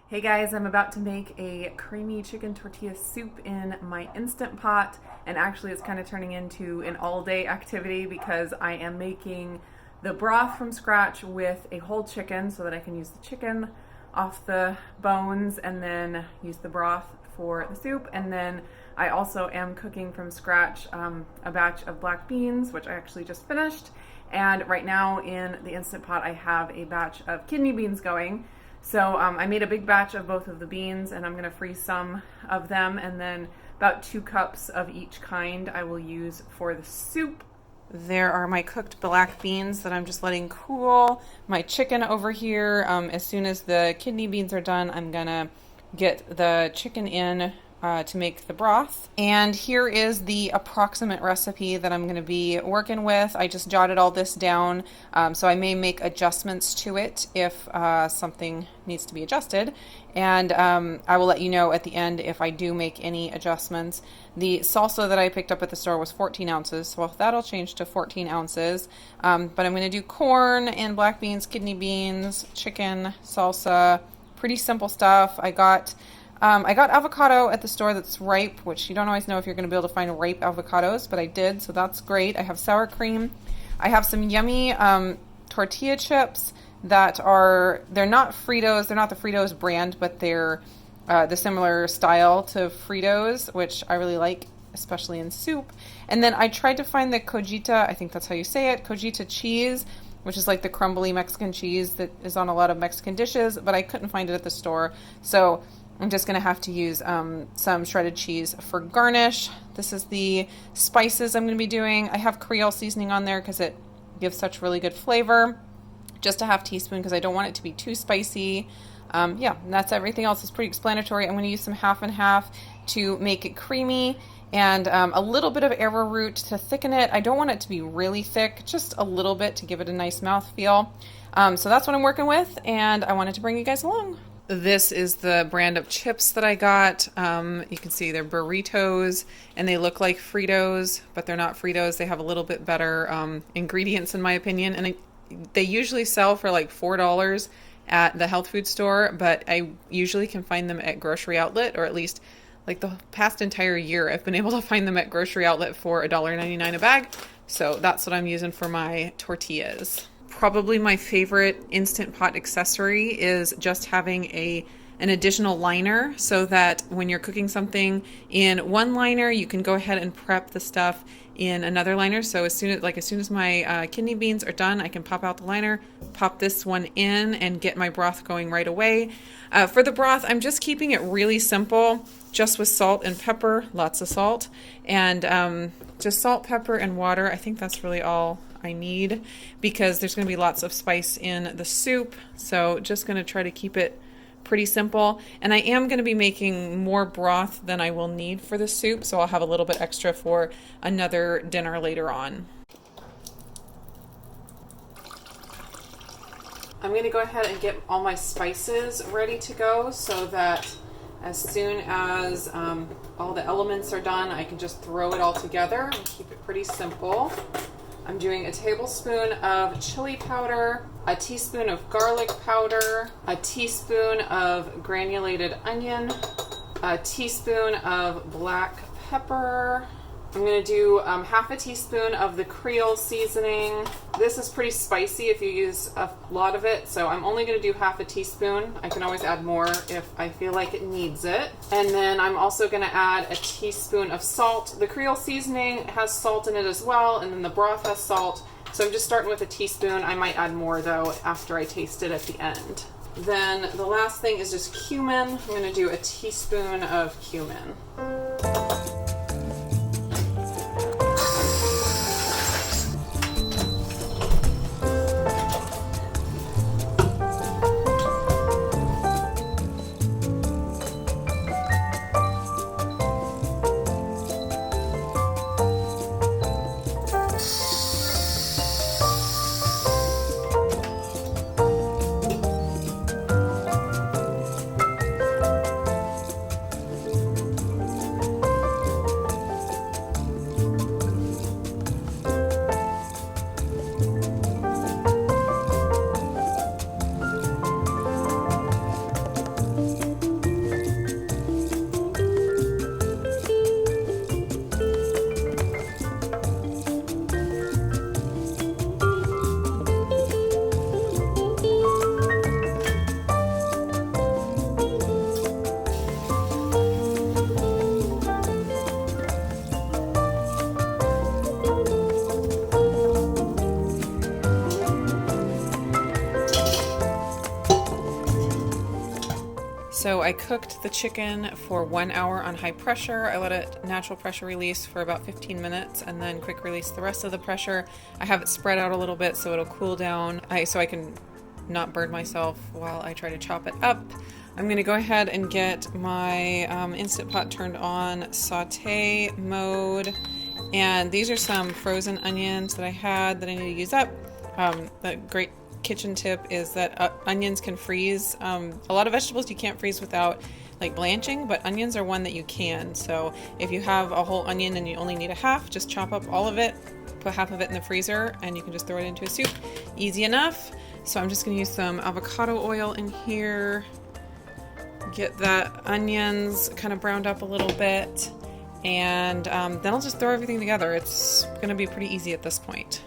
Hey guys, I'm about to make a creamy chicken tortilla soup in my Instant Pot, and actually it's kind of turning into an all-day activity because I am making the broth from scratch with a whole chicken so that I can use the chicken off the bones and then use the broth for the soup. And then I also am cooking from scratch a batch of black beans, which I actually just finished. And right now in the Instant Pot I have a batch of kidney beans going. So I made a big batch of both of the beans, and I'm going to freeze some of them, and then about 2 cups of each kind I will use for the soup. There are my cooked black beans that I'm just letting cool. My chicken over here, as soon as the kidney beans are done, I'm going to get the chicken in to make the broth. And here is the approximate recipe that I'm going to be working with. I just jotted all this down, so I may make adjustments to it if something needs to be adjusted. And I will let you know at the end if I do make any adjustments. The salsa that I picked up at the store was 14 ounces, so that'll change to 14 ounces. But I'm going to do corn and black beans, kidney beans, chicken, salsa, pretty simple stuff. I got avocado at the store that's ripe, which you don't always know if you're going to be able to find ripe avocados, but I did, so that's great. I have sour cream. I have some yummy tortilla chips that they're not Fritos, they're not the Fritos brand, but they're the similar style to Fritos, which I really like, especially in soup. And then I tried to find the cojita, I think that's how you say it, cojita cheese, which is like the crumbly Mexican cheese that is on a lot of Mexican dishes, but I couldn't find it at the store. So I'm just going to have to use some shredded cheese for garnish. This is the spices I'm going to be doing. I have Creole seasoning on there because it gives such really good flavor. Just a half teaspoon because I don't want it to be too spicy. Yeah, and that's everything else is pretty explanatory. I'm going to use some half and half to make it creamy and a little bit of arrowroot to thicken it. I don't want it to be really thick, just a little bit to give it a nice mouthfeel. So that's what I'm working with, and I wanted to bring you guys along. This is the brand of chips that I got. You can see they're burritos, and they look like Fritos, but they're not Fritos. They have a little bit better ingredients, in my opinion, and they usually sell for like $4 at the health food store, but I usually can find them at Grocery Outlet, or at least like the past entire year I've been able to find them at Grocery Outlet for $1.99 a bag. So that's what I'm using for my tortillas. Probably my favorite Instant Pot accessory is just having an additional liner so that when you're cooking something in one liner, you can go ahead and prep the stuff in another liner. So as soon as my kidney beans are done, I can pop out the liner, pop this one in, and get my broth going right away. For the broth, I'm just keeping it really simple, just with salt and pepper, lots of salt, and just salt, pepper, and water. I think that's really all I need because there's going to be lots of spice in the soup. So just going to try to keep it pretty simple. And I am going to be making more broth than I will need for the soup, so I'll have a little bit extra for another dinner later on. I'm going to go ahead and get all my spices ready to go so that as soon as all the elements are done, I can just throw it all together and keep it pretty simple. I'm doing a tablespoon of chili powder, a teaspoon of garlic powder, a teaspoon of granulated onion, a teaspoon of black pepper. I'm going to do half a teaspoon of the Creole seasoning. This is pretty spicy if you use a lot of it, so I'm only going to do half a teaspoon. I can always add more if I feel like it needs it. And then I'm also going to add a teaspoon of salt. The Creole seasoning has salt in it as well, and then the broth has salt. So I'm just starting with a teaspoon. I might add more though after I taste it at the end. Then the last thing is just cumin. I'm going to do a teaspoon of cumin. So I cooked the chicken for 1 hour on high pressure. I let it natural pressure release for about 15 minutes and then quick release the rest of the pressure. I have it spread out a little bit so it'll cool down so I can not burn myself while I try to chop it up. I'm going to go ahead and get my Instant Pot turned on saute mode. And these are some frozen onions that I had that I need to use up. A great kitchen tip is that onions can freeze. A lot of vegetables you can't freeze without like blanching, but onions are one that you can. So if you have a whole onion and you only need a half, just chop up all of it, put half of it in the freezer, and you can just throw it into a soup. Easy enough. So I'm just going to use some avocado oil in here. Get that onions kind of browned up a little bit. And then I'll just throw everything together. It's going to be pretty easy at this point.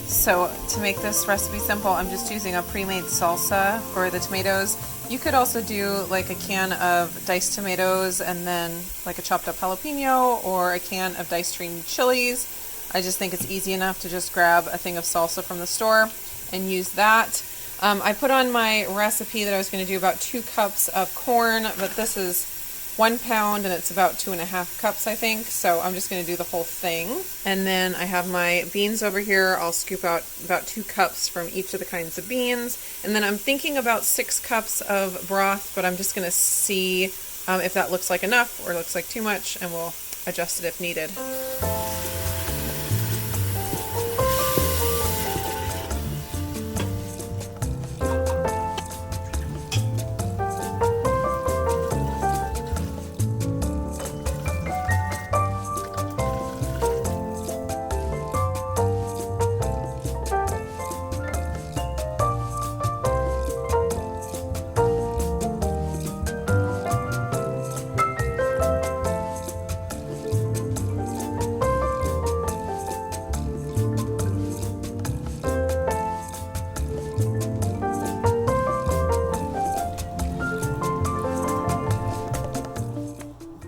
So to make this recipe simple, I'm just using a pre-made salsa for the tomatoes. You could also do like a can of diced tomatoes and then like a chopped up jalapeno or a can of diced green chilies. I just think it's easy enough to just grab a thing of salsa from the store and use that. I put on my recipe that I was going to do about 2 cups of corn, but this is 1 pound and it's about 2.5 cups, I think. So I'm just going to do the whole thing. And then I have my beans over here. I'll scoop out about 2 cups from each of the kinds of beans. And then I'm thinking about 6 cups of broth, but I'm just going to see if that looks like enough or looks like too much, and we'll adjust it if needed.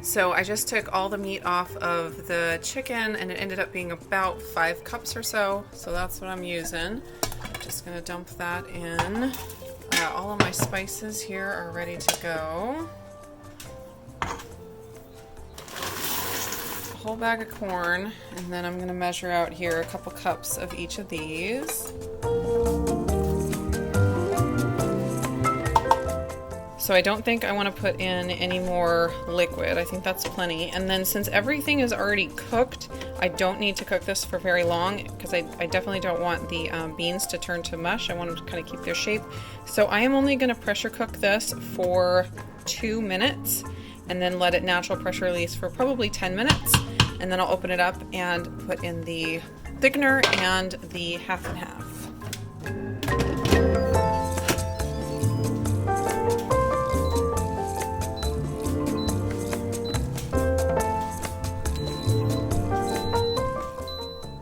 So I just took all the meat off of the chicken and it ended up being about 5 cups or so. So that's what I'm using. I'm just gonna dump that in. All of my spices here are ready to go. A whole bag of corn, and then I'm gonna measure out here a couple cups of each of these. So I don't think I want to put in any more liquid. I think that's plenty. And then since everything is already cooked, I don't need to cook this for very long because I definitely don't want the beans to turn to mush. I want them to kind of keep their shape. So I am only going to pressure cook this for 2 minutes and then let it natural pressure release for probably 10 minutes. And then I'll open it up and put in the thickener and the half and half.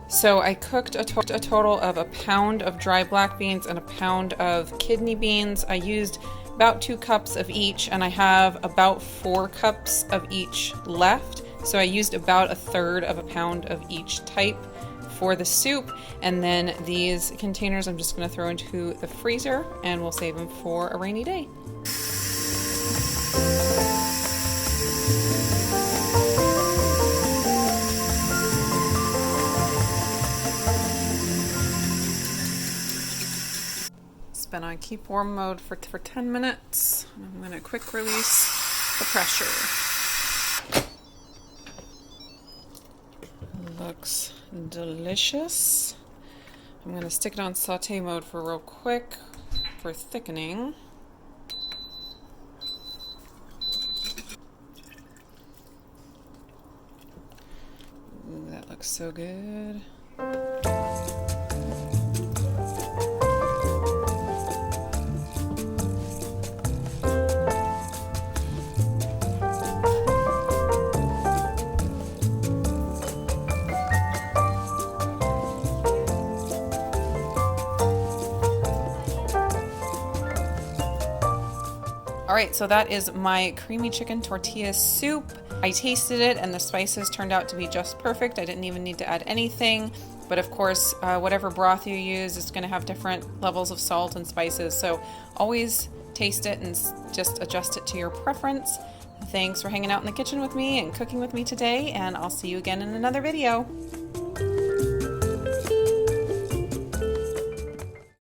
So I cooked a total of a pound of dry black beans and a pound of kidney beans. I used about 2 cups of each, and I have about 4 cups of each left. So I used about 1/3 of a pound of each type for the soup. And then these containers I'm just going to throw into the freezer, and we'll save them for a rainy day. Been on keep warm mode for 10 minutes. I'm going to quick release the pressure. Looks delicious. I'm going to stick it on saute mode for real quick for thickening. Ooh, that looks so good. All right, so that is my creamy chicken tortilla soup. I tasted it and the spices turned out to be just perfect. I didn't even need to add anything. But of course, whatever broth you use is going to have different levels of salt and spices. So always taste it and just adjust it to your preference. Thanks for hanging out in the kitchen with me and cooking with me today, and I'll see you again in another video.